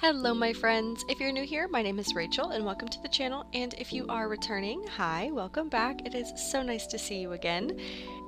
Hello my friends, if you're new here, my name is Rachel and welcome to the channel, and if you are returning, hi, welcome back. It is so nice to see you again.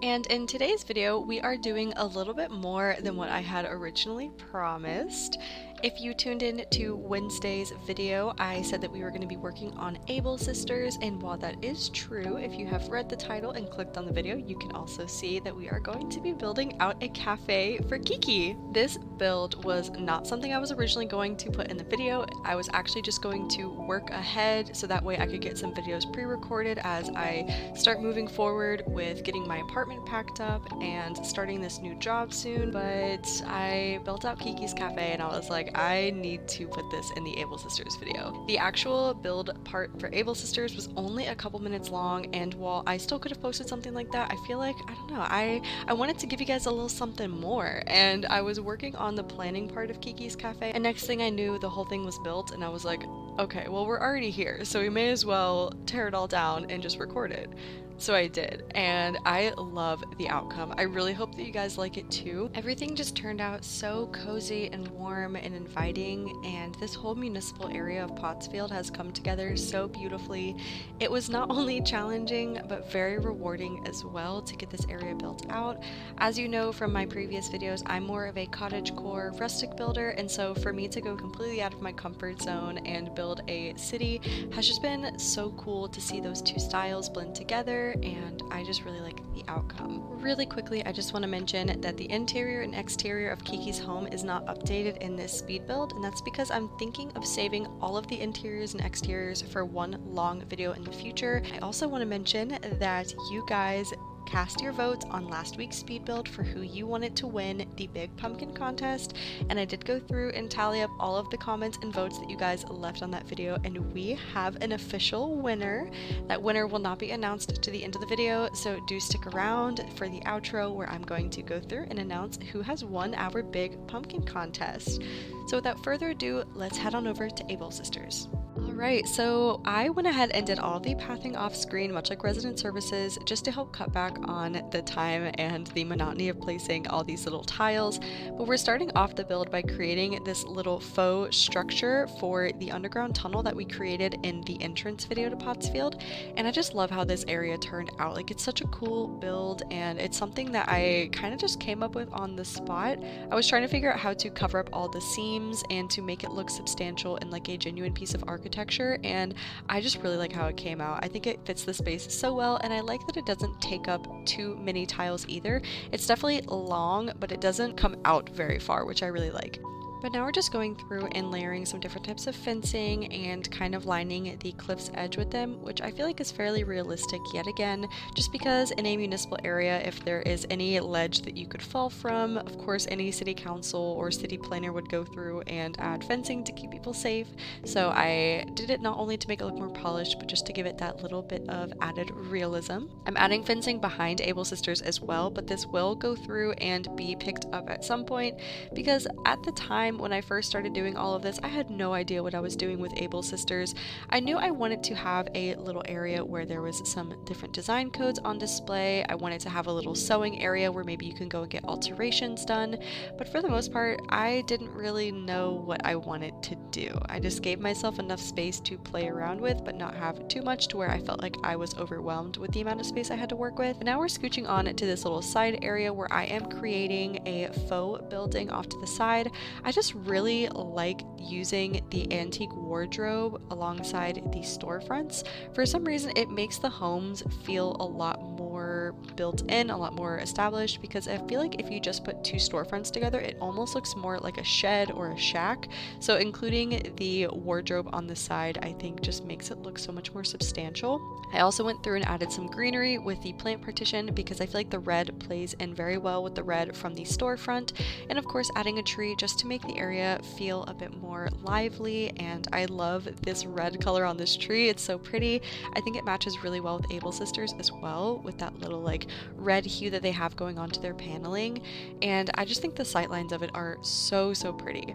And in today's video, we are doing a little bit more than what I had originally promised. If you tuned in to Wednesday's video, I said that we were going to be working on 𝒷𝓊𝓃𝓃𝓎 sisters, and while that is true, if you have read the title and clicked on the video, you can also see that we are going to be building out a cafe for Kiki. This build was not something I was originally going to put in the video. I was actually just going to work ahead so that way I could get some videos pre-recorded as I start moving forward with getting my apartment packed up and starting this new job soon. But I built out Kiki's cafe and I was like, I need to put this in the 𝒷𝓊𝓃𝓃𝓎 sisters video. The actual build part for 𝒷𝓊𝓃𝓃𝓎 sisters was only a couple minutes long, and while I still could have posted something like that, I feel like, I don't know, I wanted to give you guys a little something more, and I was working on the planning part of Kiki's cafe, and next thing I knew, the whole thing was built, and I was like, okay, well, we're already here, so we may as well tear it all down and just record it. So I did, and I love the outcome. I really hope that you guys like it too. Everything just turned out so cozy and warm and inviting, and this whole municipal area of Pottsfield has come together so beautifully. It was not only challenging, but very rewarding as well to get this area built out. As you know from my previous videos, I'm more of a cottagecore rustic builder, and so for me to go completely out of my comfort zone and build a city has just been so cool to see those two styles blend together, and I just really like the outcome. Really quickly, I just want to mention that the interior and exterior of Kiki's home is not updated in this speed build, and that's because I'm thinking of saving all of the interiors and exteriors for one long video in the future. I also want to mention that you guys cast your votes on last week's speed build for who you wanted to win the big pumpkin contest, and I did go through and tally up all of the comments and votes that you guys left on that video, and we have an official winner. That winner will not be announced to the end of the video, so do stick around for the outro where I'm going to go through and announce who has won our big pumpkin contest. So without further ado, let's head on over to 𝒷𝓊𝓃𝓃𝓎 sisters. Alright, so I went ahead and did all the pathing off screen, much like resident services, just to help cut back on the time and the monotony of placing all these little tiles. But we're starting off the build by creating this little faux structure for the underground tunnel that we created in the entrance video to Pottsfield, and I just love how this area turned out. Like, it's such a cool build, and it's something that I kind of just came up with on the spot. I was trying to figure out how to cover up all the seams and to make it look substantial and like a genuine piece of architecture, and I just really like how it came out. I think it fits the space so well, and I like that it doesn't take up too many tiles either. It's definitely long, but it doesn't come out very far, which I really like. But now we're just going through and layering some different types of fencing and kind of lining the cliff's edge with them, which I feel like is fairly realistic yet again, just because in a municipal area, if there is any ledge that you could fall from, of course any city council or city planner would go through and add fencing to keep people safe. So I did it not only to make it look more polished, but just to give it that little bit of added realism. I'm adding fencing behind 𝒷𝓊𝓃𝓃𝓎 sisters as well, but this will go through and be picked up at some point, because at the time when I first started doing all of this, I had no idea what I was doing with 𝒷𝓊𝓃𝓃𝓎 sisters. I knew I wanted to have a little area where there was some different design codes on display. I wanted to have a little sewing area where maybe you can go and get alterations done, but for the most part, I didn't really know what I wanted to do. I just gave myself enough space to play around with, but not have too much to where I felt like I was overwhelmed with the amount of space I had to work with. But now we're scooching on to this little side area where I am creating a faux building off to the side. I just really like using the antique wardrobe alongside the storefronts. For some reason, it makes the homes feel a lot more built in, a lot more established, because I feel like if you just put two storefronts together, it almost looks more like a shed or a shack. So including the wardrobe on the side, I think just makes it look so much more substantial. I also went through and added some greenery with the plant partition because I feel like the red plays in very well with the red from the storefront, and of course adding a tree just to make the area feel a bit more lively. And I love this red color on this tree. It's so pretty. I think it matches really well with 𝒷𝓊𝓃𝓃𝓎 sisters as well, with that little like red hue that they have going on to their paneling, and I just think the sightlines of it are so pretty.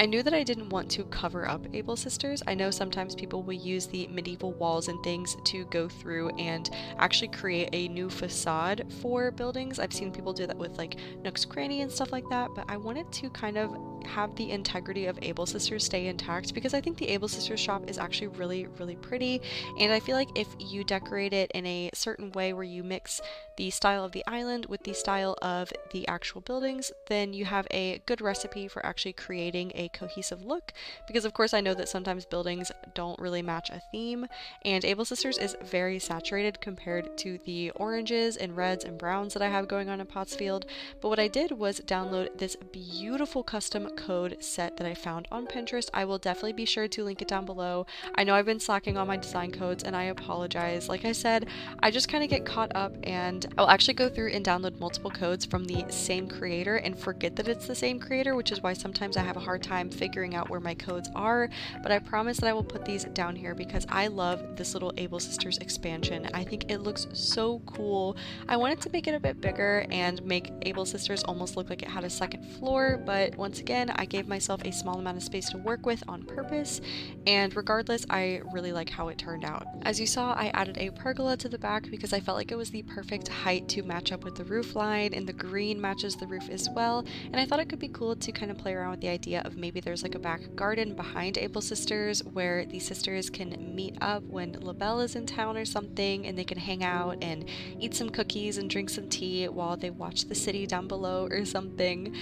I knew that I didn't want to cover up 𝒷𝓊𝓃𝓃𝓎 sisters. I know sometimes people will use the medieval walls and things to go through and actually create a new facade for buildings. I've seen people do that with like Nook's Cranny and stuff like that, but I wanted to kind of have the integrity of Able Sisters stay intact, because I think the Able Sisters shop is actually really, really pretty, and I feel like if you decorate it in a certain way where you mix the style of the island with the style of the actual buildings, then you have a good recipe for actually creating a cohesive look, because of course I know that sometimes buildings don't really match a theme, and Able Sisters is very saturated compared to the oranges and reds and browns that I have going on in Pottsfield. But what I did was download this beautiful custom code set that I found on Pinterest. I will definitely be sure to link it down below. I know I've been slacking on my design codes and I apologize. Like I said, I just kind of get caught up, and I'll actually go through and download multiple codes from the same creator and forget that it's the same creator, which is why sometimes I have a hard time figuring out where my codes are. But I promise that I will put these down here because I love this little Able Sisters expansion. I think it looks so cool. I wanted to make it a bit bigger and make Able Sisters almost look like it had a second floor, but once again, I gave myself a small amount of space to work with on purpose, and regardless, I really like how it turned out. As you saw, I added a pergola to the back because I felt like it was the perfect height to match up with the roof line, and the green matches the roof as well, and I thought it could be cool to kind of play around with the idea of maybe there's like a back garden behind Able Sisters where the sisters can meet up when LaBelle is in town or something, and they can hang out and eat some cookies and drink some tea while they watch the city down below or something.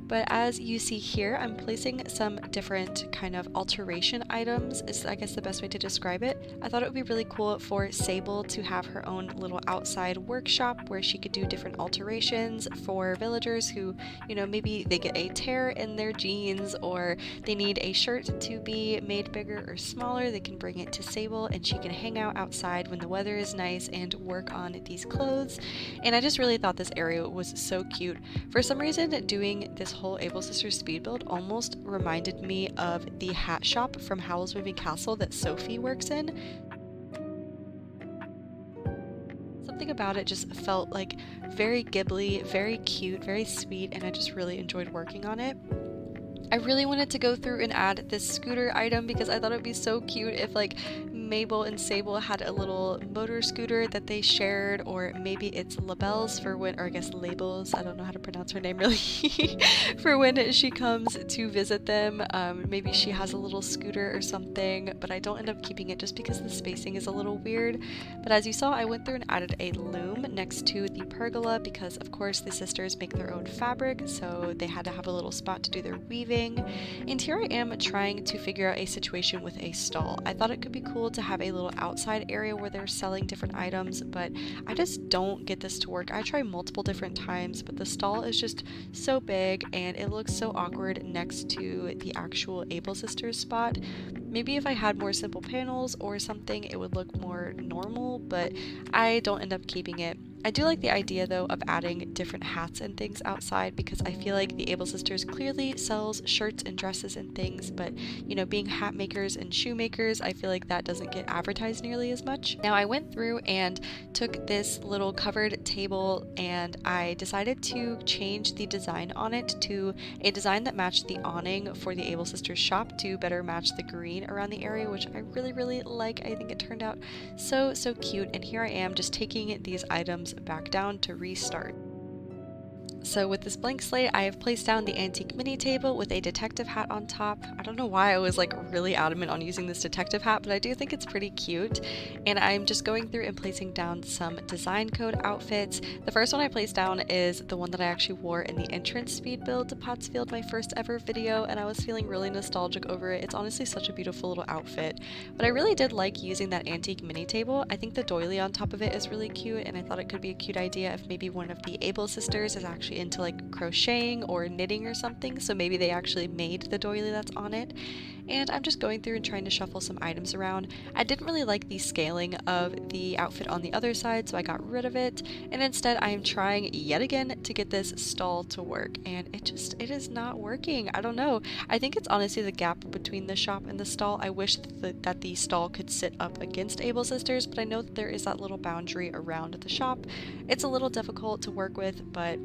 But as you see here, I'm placing some different kind of alteration items, is I guess the best way to describe it. I thought it would be really cool for Sable to have her own little outside workshop where she could do different alterations for villagers who, you know, maybe they get a tear in their jeans or they need a shirt to be made bigger or smaller. They can bring it to Sable and she can hang out outside when the weather is nice and work on these clothes. And I just really thought this area was so cute. For some reason, doing this whole Able Sisters speed build almost reminded me of the hat shop from Howl's Moving Castle that Sophie works in. Something about it just felt like very Ghibli, very cute, very sweet, and I just really enjoyed working on it. I really wanted to go through and add this scooter item because I thought it would be so cute if like Mabel and Sable had a little motor scooter that they shared, or maybe it's LaBelle's for when, or I guess Labels, I don't know how to pronounce her name really, for when she comes to visit them. Maybe she has a little scooter or something, but I don't end up keeping it just because the spacing is a little weird. But as you saw, I went through and added a loom next to the pergola because of course the sisters make their own fabric, so they had to have a little spot to do their weaving. And here I am trying to figure out a situation with a stall. I thought it could be cool to have a little outside area where they're selling different items, but I just don't get this to work. I try multiple different times, but the stall is just so big and it looks so awkward next to the actual Able Sisters spot. Maybe if I had more simple panels or something, it would look more normal, but I don't end up keeping it. I do like the idea though of adding different hats and things outside because I feel like the Able Sisters clearly sells shirts and dresses and things, but you know, being hat makers and shoemakers, I feel like that doesn't get advertised nearly as much. Now I went through and took this little covered table and I decided to change the design on it to a design that matched the awning for the Able Sisters shop to better match the green around the area, which I really like. I think it turned out so cute, and here I am just taking these items back down to restart. So with this blank slate, I have placed down the antique mini table with a detective hat on top. I don't know why I was like really adamant on using this detective hat, but I do think it's pretty cute. And I'm just going through and placing down some design code outfits. The first one I placed down is the one that I actually wore in the entrance speed build to Pottsfield, my first ever video, and I was feeling really nostalgic over it. It's honestly such a beautiful little outfit. But I really did like using that antique mini table. I think the doily on top of it is really cute, and I thought it could be a cute idea if maybe one of the Able Sisters is actually into like crocheting or knitting or something, so maybe they actually made the doily that's on it. And I'm just going through and trying to shuffle some items around. I didn't really like the scaling of the outfit on the other side, so I got rid of it, and instead I am trying yet again to get this stall to work, and it is not working. I don't know. I think it's honestly the gap between the shop and the stall. I wish that the stall could sit up against Able Sisters, but I know that there is that little boundary around the shop. It's a little difficult to work with, but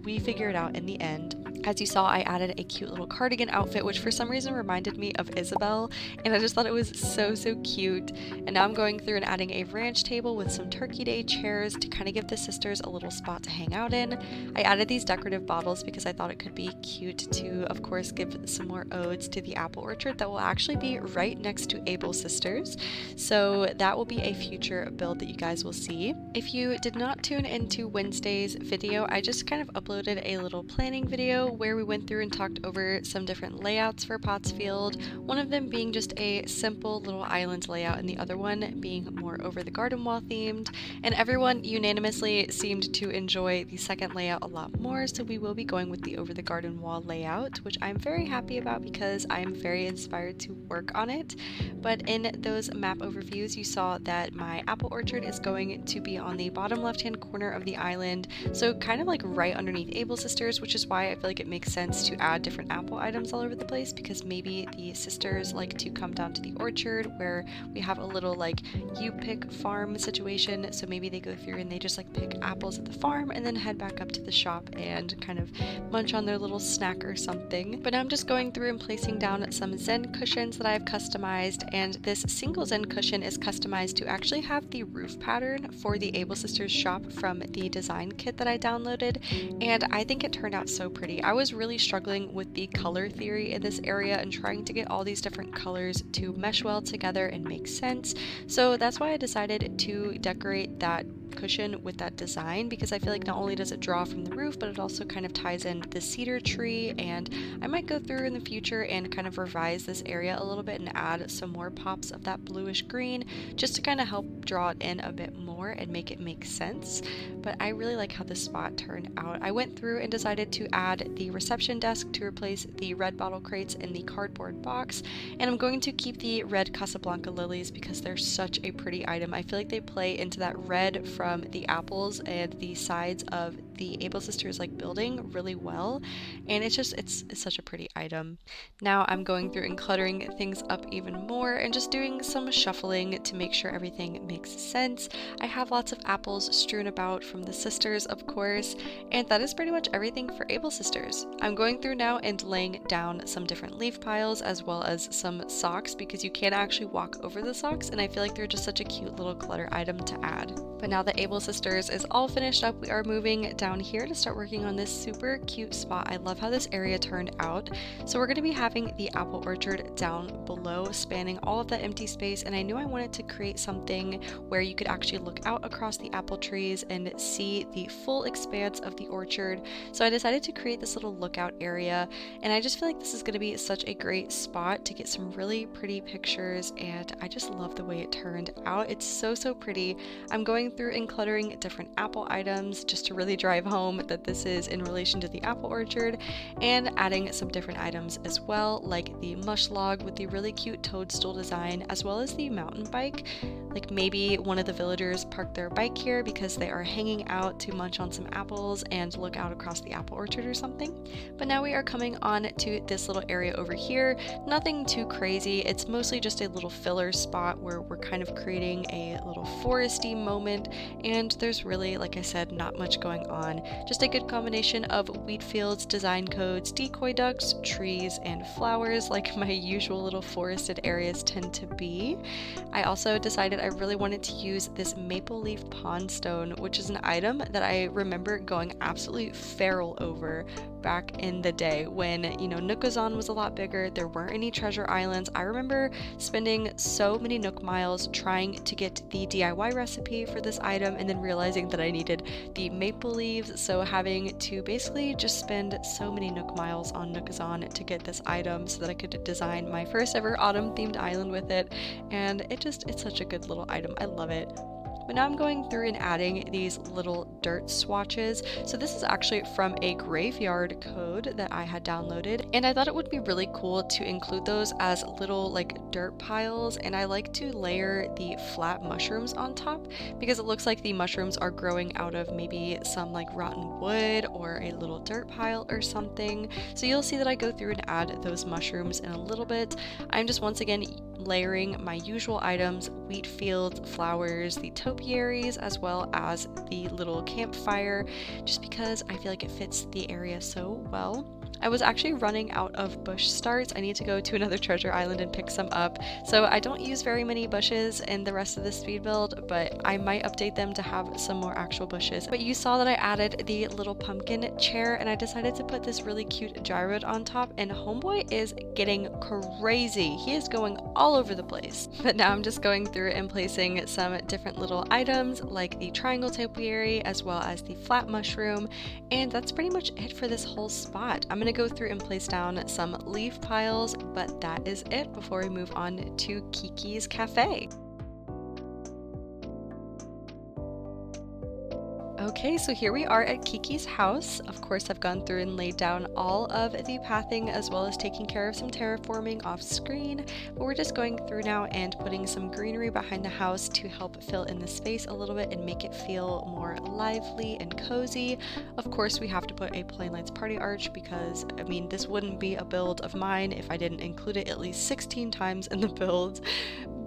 we figure it out in the end. As you saw, I added a cute little cardigan outfit, which for some reason reminded me of Isabel, and I just thought it was so cute. And now I'm going through and adding a ranch table with some Turkey Day chairs to kind of give the sisters a little spot to hang out in. I added these decorative bottles because I thought it could be cute to, of course, give some more odes to the apple orchard that will actually be right next to 𝒷𝓊𝓃𝓃𝓎 sisters. So that will be a future build that you guys will see. If you did not tune into Wednesday's video, I just kind of uploaded a little planning video where we went through and talked over some different layouts for Pottsfield, one of them being just a simple little island layout and the other one being more over the garden wall themed, and everyone unanimously seemed to enjoy the second layout a lot more, so we will be going with the over the garden wall layout, which I'm very happy about because I'm very inspired to work on it. But in those map overviews you saw that my apple orchard is going to be on the bottom left hand corner of the island, so kind of like right underneath 𝒷𝓊𝓃𝓃𝓎 sisters, which is why I feel like it makes sense to add different apple items all over the place, because maybe the sisters like to come down to the orchard where we have a little like you pick farm situation, so maybe they go through and they just like pick apples at the farm and then head back up to the shop and kind of munch on their little snack or something. But now I'm just going through and placing down some Zen cushions that I've customized, and this single Zen cushion is customized to actually have the roof pattern for the 𝒷𝓊𝓃𝓃𝓎 sisters shop from the design kit that I downloaded, and I think it turned out so pretty. I was really struggling with the color theory in this area and trying to get all these different colors to mesh well together and make sense, so that's why I decided to decorate that cushion with that design, because I feel like not only does it draw from the roof, but it also kind of ties in the cedar tree, and I might go through in the future and kind of revise this area a little bit and add some more pops of that bluish green just to kind of help draw it in a bit more and make it make sense. But I really like how this spot turned out. I went through and decided to add the reception desk to replace the red bottle crates in the cardboard box, and I'm going to keep the red Casablanca lilies because they're such a pretty item. I feel like they play into that red from the apples and the sides of the 𝒷𝓊𝓃𝓃𝓎 sisters like building really well, and it's such a pretty item. Now I'm going through and cluttering things up even more and just doing some shuffling to make sure everything makes sense. I have lots of apples strewn about from the sisters, of course, and that is pretty much everything for 𝒷𝓊𝓃𝓃𝓎 sisters. I'm going through now and laying down some different leaf piles as well as some socks, because you can actually walk over the socks, and I feel like they're just such a cute little clutter item to add. But now that 𝒷𝓊𝓃𝓎 sisters is all finished up, we are moving down here to start working on this super cute spot. I love how this area turned out. So we're going to be having the apple orchard down below, spanning all of that empty space, and I knew I wanted to create something where you could actually look out across the apple trees and see the full expanse of the orchard. So I decided to create this little lookout area, and I just feel like this is going to be such a great spot to get some really pretty pictures, and I just love the way it turned out. It's so pretty. I'm going through and cluttering different apple items just to really drive home that this is in relation to the apple orchard, and adding some different items as well, like the mush log with the really cute toadstool design, as well as the mountain bike. Like maybe one of the villagers parked their bike here because they are hanging out to munch on some apples and look out across the apple orchard or something. But now we are coming on to this little area over here. Nothing too crazy. It's mostly just a little filler spot where we're kind of creating a little foresty moment, and there's really, like I said, not much going on. Just a good combination of wheat fields, design codes, decoy ducks, trees, and flowers like my usual little forested areas tend to be. I also decided I really wanted to use this maple leaf pond stone, which is an item that I remember going absolutely feral over back in the day when, you know, 𝒃𝓎𝓎 was a lot bigger, there weren't any treasure islands. I remember spending so many Nook miles trying to get the DIY recipe for this item and then realizing that I needed the maple leaves, so having to basically just spend so many Nook miles on 𝒃𝓎𝓎 to get this item so that I could design my first ever autumn themed island with it, and it's such a good little item. I love it. But now I'm going through and adding these little dirt swatches. So this is actually from a graveyard code that I had downloaded, and I thought it would be really cool to include those as little like dirt piles, and I like to layer the flat mushrooms on top because it looks like the mushrooms are growing out of maybe some like rotten wood or a little dirt pile or something. So you'll see that I go through and add those mushrooms in a little bit. I'm just once again layering my usual items, wheat fields, flowers, the topiaries, as well as the little campfire, just because I feel like it fits the area so well. I was actually running out of bush starts. I need to go to another treasure island and pick some up. So I don't use very many bushes in the rest of the speed build, but I might update them to have some more actual bushes. But you saw that I added the little pumpkin chair, and I decided to put this really cute gyroid on top, and homeboy is getting crazy. He is going all over the place. But now I'm just going through and placing some different little items like the triangle topiary as well as the flat mushroom, and that's pretty much it for this whole spot. I'm going to go through and place down some leaf piles, but that is it before we move on to Kiki's Cafe. Okay, so here we are at Kiki's house. Of course, I've gone through and laid down all of the pathing as well as taking care of some terraforming off screen, but we're just going through now and putting some greenery behind the house to help fill in the space a little bit and make it feel more lively and cozy. Of course, we have to put a Plain Lights party arch because, I mean, this wouldn't be a build of mine if I didn't include it at least 16 times in the build.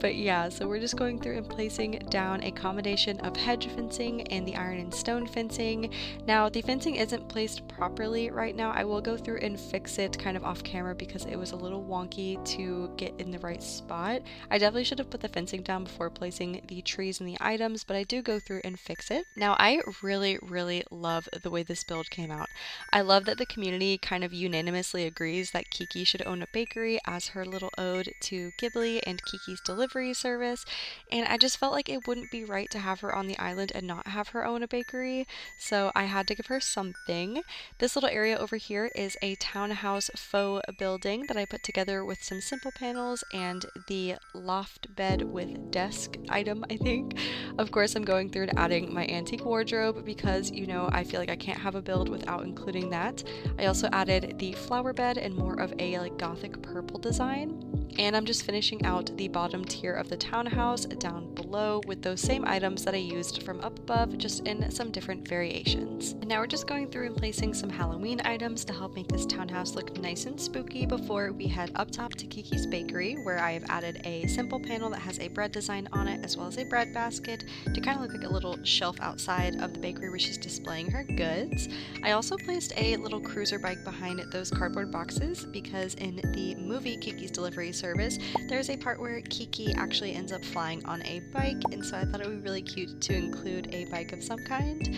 But yeah, so we're just going through and placing down a combination of hedge fencing and the iron and stone fencing. Now, the fencing isn't placed properly right now. I will go through and fix it kind of off camera because it was a little wonky to get in the right spot. I definitely should have put the fencing down before placing the trees and the items, but I do go through and fix it. Now, I really love the way this build came out. I love that the community kind of unanimously agrees that Kiki should own a bakery as her little ode to Ghibli and Kiki's delivery service, and I just felt like it wouldn't be right to have her on the island and not have her own a bakery, so I had to give her something. This little area over here is a townhouse faux building that I put together with some simple panels and the loft bed with desk item, I think. Of course, I'm going through and adding my antique wardrobe because, you know, I feel like I can't have a build without including that. I also added the flower bed and more of a like gothic purple design. And I'm just finishing out the bottom tier of the townhouse down below with those same items that I used from up above, just in some different variations. And now we're just going through and placing some Halloween items to help make this townhouse look nice and spooky before we head up top to Kiki's Bakery, where I have added a simple panel that has a bread design on it as well as a bread basket to kind of look like a little shelf outside of the bakery where she's displaying her goods. I also placed a little cruiser bike behind those cardboard boxes because in the movie Kiki's Delivery Service, there's a part where Kiki actually ends up flying on a bike, and so I thought it would be really cute to include a bike of some kind.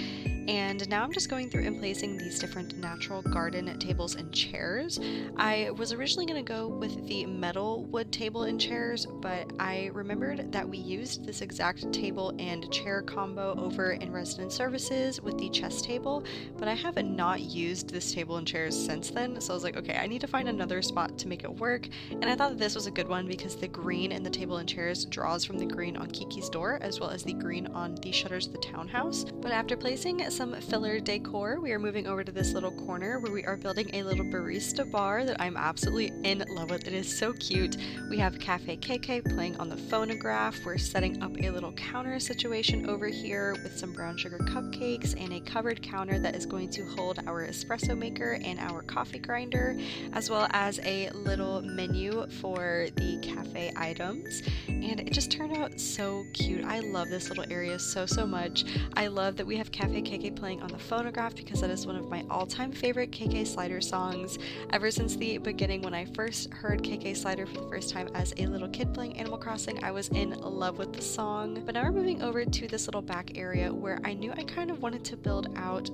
And now I'm just going through and placing these different natural garden tables and chairs. I was originally going to go with the metal wood table and chairs, but I remembered that we used this exact table and chair combo over in resident services with the chess table, but I have not used this table and chairs since then, so I was like, okay, I need to find another spot to make it work, and I thought that this was a good one because the green in the table and chairs draws from the green on Kiki's door as well as the green on the shutters of the townhouse. But after placing some filler decor, we are moving over to this little corner where we are building a little barista bar that I'm absolutely in love with. It is so cute. We have Cafe KK playing on the phonograph. We're setting up a little counter situation over here with some brown sugar cupcakes and a covered counter that is going to hold our espresso maker and our coffee grinder, as well as a little menu for the cafe items. And it just turned out so cute. I love this little area so much. I love that we have Cafe KK playing on the phonograph because that is one of my all-time favorite KK Slider songs. Ever since the beginning, when I first heard KK Slider for the first time as a little kid playing Animal Crossing, I was in love with the song. But now we're moving over to this little back area where I knew I kind of wanted to build out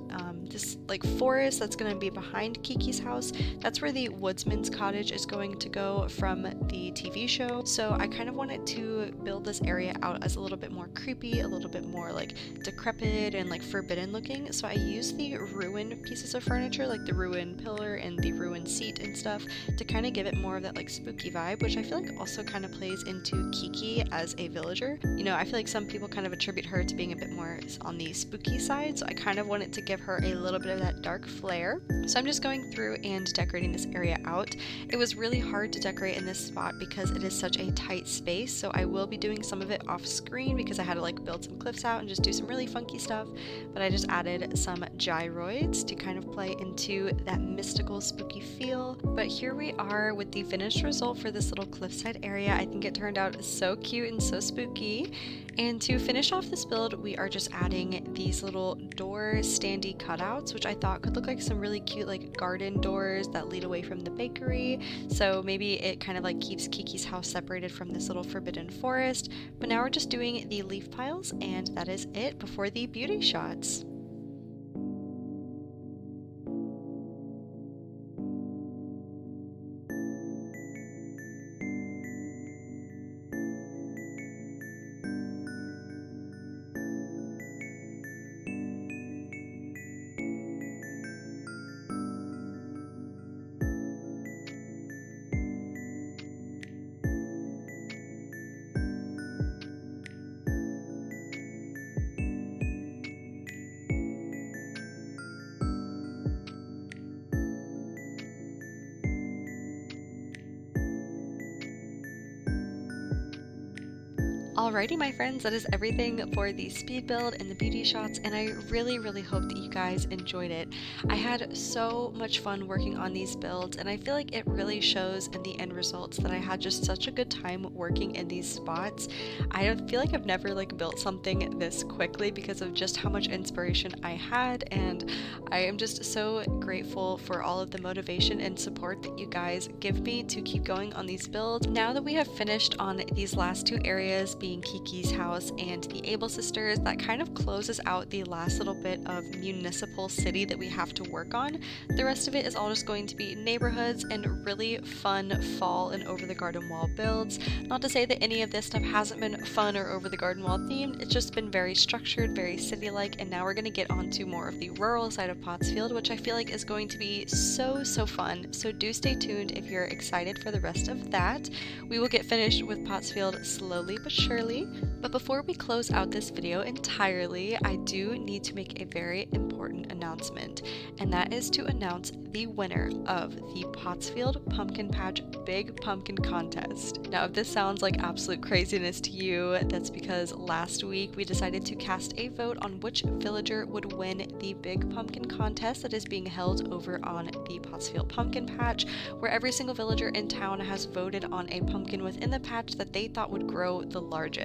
this like forest that's going to be behind Kiki's house. That's where the woodsman's cottage is going to go from the TV show. So I kind of wanted to build this area out as a little bit more creepy, a little bit more like decrepit and like forbidden looking. So I used the ruined pieces of furniture, like the ruined pillar and the ruined seat and stuff, to kind of give it more of that like spooky vibe, which I feel like also kind of plays into Kiki as a villager. You know, I feel like some people kind of attribute her to being a bit more on the spooky side, so I kind of wanted to give her a little bit of that dark flair. So I'm just going through and decorating this area out. It was really hard to decorate in this spot because it is such a tight space, so I will be doing some of it off screen because I had to like build some cliffs out and just do some really funky stuff, but I just added some gyroids to kind of play into that mystical spooky feel. But here we are with the finished result for this little cliffside area. I think it turned out so cute and so spooky. And to finish off this build, we are just adding these little door standy cutouts, which I thought could look like some really cute like garden doors that lead away from the bakery. So maybe it kind of like keeps Kiki's house separated from this little forbidden forest. But now we're just doing the leaf piles, and that is it before the beauty shots. Alrighty, my friends, that is everything for the speed build and the beauty shots, and I really hope that you guys enjoyed it. I had so much fun working on these builds, and I feel like it really shows in the end results that I had just such a good time working in these spots. I feel like I've never like built something this quickly because of just how much inspiration I had, and I am just so grateful for all of the motivation and support that you guys give me to keep going on these builds. Now that we have finished on these last two areas, being Kiki's house and the Able sisters, that kind of closes out the last little bit of municipal city that we have to work on. The rest of it is all just going to be neighborhoods and really fun fall and over the garden wall builds. Not to say that any of this stuff hasn't been fun or over the garden wall themed, it's just been very structured, very city-like, and now we're going to get onto more of the rural side of Pottsfield, which I feel like is going to be so fun. So do stay tuned if you're excited for the rest of that. We will get finished with Pottsfield slowly but surely. But before we close out this video entirely, I do need to make a very important announcement, and that is to announce the winner of the Pottsfield Pumpkin Patch Big Pumpkin Contest. Now, if this sounds like absolute craziness to you, that's because last week we decided to cast a vote on which villager would win the Big Pumpkin Contest that is being held over on the Pottsfield Pumpkin Patch, where every single villager in town has voted on a pumpkin within the patch that they thought would grow the largest.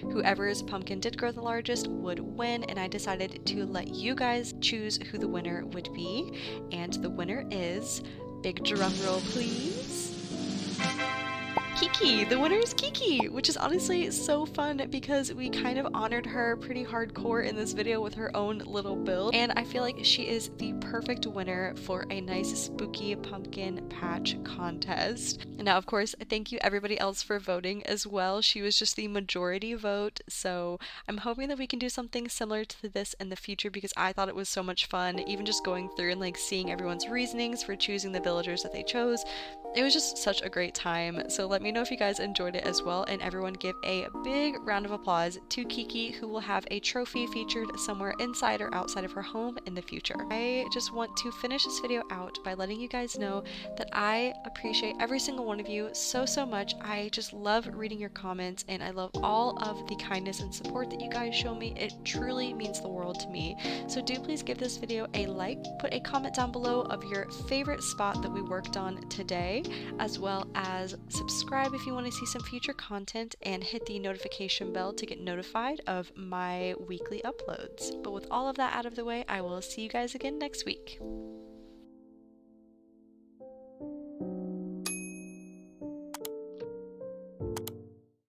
Whoever's pumpkin did grow the largest would win, and I decided to let you guys choose who the winner would be, and the winner is, big drum roll please, Kiki! The winner is Kiki, which is honestly so fun because we kind of honored her pretty hardcore in this video with her own little build, and I feel like she is the perfect winner for a nice spooky pumpkin patch contest. And now, of course, thank you everybody else for voting as well. She was just the majority vote, so I'm hoping that we can do something similar to this in the future because I thought it was so much fun, even just going through and like seeing everyone's reasonings for choosing the villagers that they chose. It was just such a great time, so let me know if you guys enjoyed it as well, and everyone give a big round of applause to Kiki, who will have a trophy featured somewhere inside or outside of her home in the future. I just want to finish this video out by letting you guys know that I appreciate every single one of you so much. I just love reading your comments, and I love all of the kindness and support that you guys show me. It truly means the world to me. So do please give this video a like, put a comment down below of your favorite spot that we worked on today, as well as subscribe if you want to see some future content, and hit the notification bell to get notified of my weekly uploads. But with all of that out of the way, I will see you guys again next week.